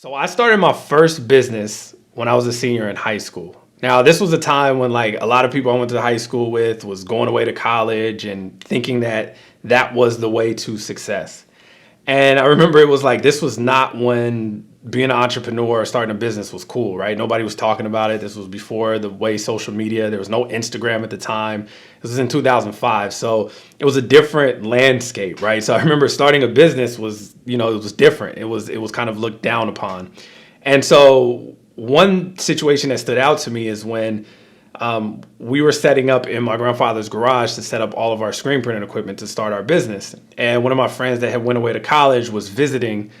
So I started my first business when I was a senior in high school. Now, this was a time when like a lot of people I went to high school with was going away to college and thinking that that was the way to success. And I remember it was like this was not when being an entrepreneur or starting a business was cool, right? Nobody was talking about it. This was before the way social media. There was no Instagram at the time. This was in 2005. So it was a different landscape, right? So I remember starting a business was, it was different. It was kind of looked down upon. And so one situation that stood out to me is when we were setting up in my grandfather's garage to set up all of our screen printing equipment to start our business. And one of my friends that had went away to college was visiting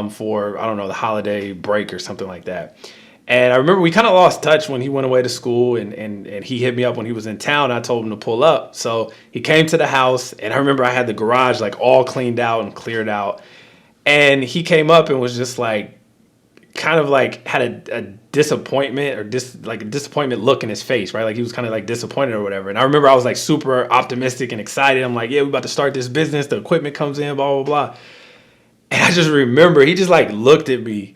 for, I don't know, the holiday break or something like that. And I remember we kind of lost touch when he went away to school and he hit me up when he was in town. I told him to pull up. So he came to the house and I remember I had the garage like all cleaned out and cleared out. And he came up and was just like, kind of like had a disappointment or like a disappointment look in his face, right? Like he was kind of like disappointed or whatever. And I remember I was like super optimistic and excited. I'm like, yeah, we're about to start this business. The equipment comes in, blah, blah, blah. And I just remember he just like looked at me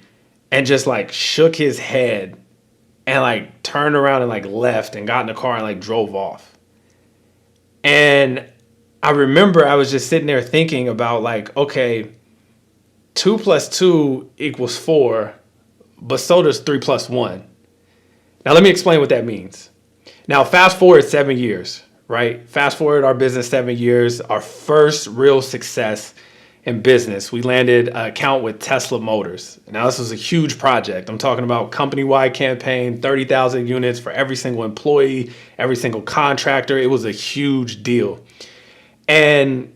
and just like shook his head and like turned around and like left and got in the car and like drove off. And I remember I was just sitting there thinking about like, okay, 2 plus 2 equals 4. But so does 3 plus 1. Now, let me explain what that means. Now, fast forward 7 years, right? Fast forward our business 7 years, our first real success in business. We landed an account with Tesla Motors. Now, this was a huge project. I'm talking about company-wide campaign, 30,000 units for every single employee, every single contractor. It was a huge deal. And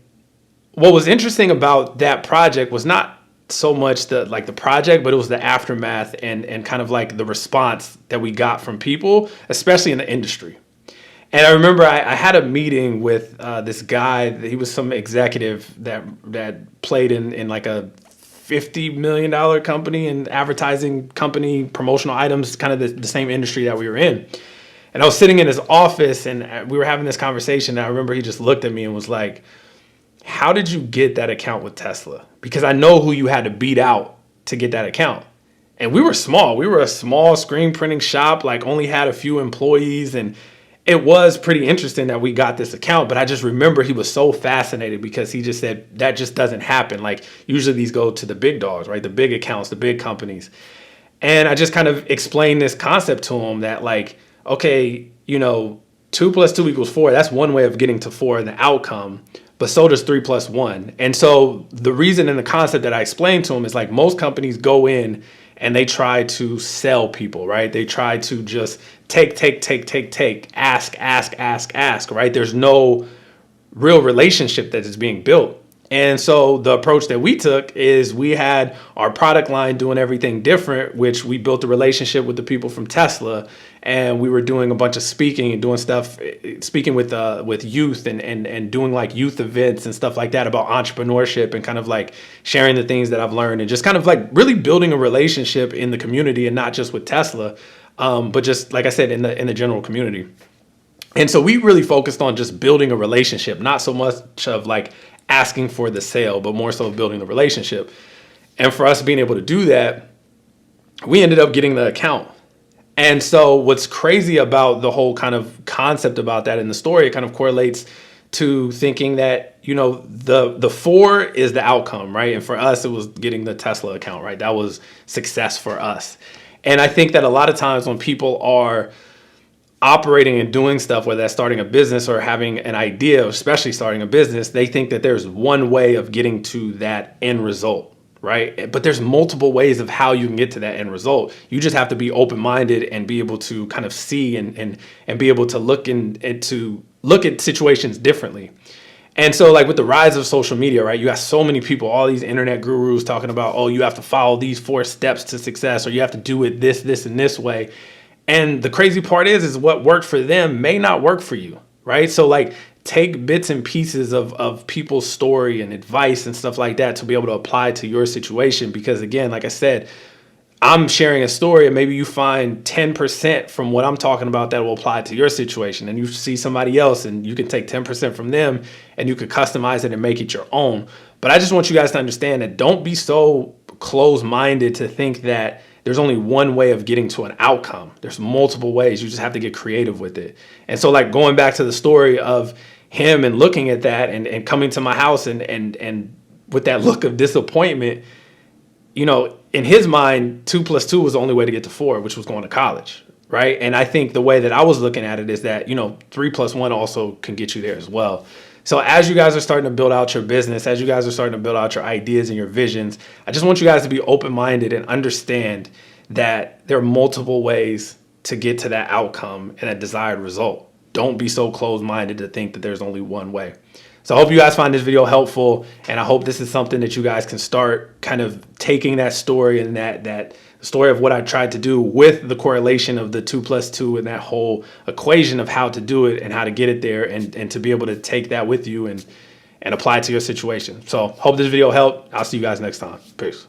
what was interesting about that project was not so much the project, but it was the aftermath and kind of like the response that we got from people, especially in the industry. And I remember I had a meeting with this guy. He was some executive that played in like a $50 million company and advertising company, promotional items, kind of the same industry that we were in. And I was sitting in his office and we were having this conversation. And I remember he just looked at me and was like, how did you get that account with Tesla? Because I know who you had to beat out to get that account. And we were small. We were a small screen printing shop, like only had a few employees. And it was pretty interesting that we got this account. But I just remember he was so fascinated because he just said, that just doesn't happen. Like usually these go to the big dogs, right? The big accounts, the big companies. And I just kind of explained this concept to him that like, okay, 2 plus 2 equals 4. That's one way of getting to 4 in the outcome. But so does 3 plus 1. And so the reason and the concept that I explained to him is like most companies go in and they try to sell people, right? They try to just take, ask, right? There's no real relationship that is being built. And so the approach that we took is we had our product line doing everything different, which we built a relationship with the people from Tesla. And we were doing a bunch of speaking and doing stuff, speaking with youth and doing like youth events and stuff like that about entrepreneurship and kind of like sharing the things that I've learned and just kind of like really building a relationship in the community and not just with Tesla, but just like I said, in the general community. And so we really focused on just building a relationship, not so much of like asking for the sale, but more so building the relationship. And for us being able to do that, we ended up getting the account. And so what's crazy about the whole kind of concept about that in the story, it kind of correlates to thinking that, the 4 is the outcome, right? And for us, it was getting the Tesla account, right? That was success for us. And I think that a lot of times when people are operating and doing stuff, whether that's starting a business or having an idea, especially starting a business, they think that there's one way of getting to that end result, right? But there's multiple ways of how you can get to that end result. You just have to be open-minded and be able to kind of see and be able to look at situations differently. And so like with the rise of social media, right, you got so many people, all these internet gurus talking about, oh, you have to follow these 4 steps to success, or you have to do it this, and this way. And the crazy part is what worked for them may not work for you, right? So like take bits and pieces of people's story and advice and stuff like that to be able to apply to your situation. Because again, like I said, I'm sharing a story and maybe you find 10% from what I'm talking about that will apply to your situation. And you see somebody else and you can take 10% from them and you could customize it and make it your own. But I just want you guys to understand that don't be so closed-minded to think that there's only one way of getting to an outcome. There's multiple ways. You just have to get creative with it. And so like going back to the story of him and looking at that and coming to my house and with that look of disappointment, you know, in his mind, 2 + 2 was the only way to get to 4, which was going to college, right? And I think the way that I was looking at it is that, you know, 3 + 1 also can get you there as well. So as you guys are starting to build out your business, as you guys are starting to build out your ideas and your visions, I just want you guys to be open-minded and understand that there are multiple ways to get to that outcome and that desired result. Don't be so closed-minded to think that there's only one way. So I hope you guys find this video helpful, and I hope this is something that you guys can start kind of taking that story and that story of what I tried to do with the correlation of the 2 + 2 and that whole equation of how to do it and how to get it there, and to be able to take that with you and apply it to your situation. So hope this video helped. I'll see you guys next time. Peace.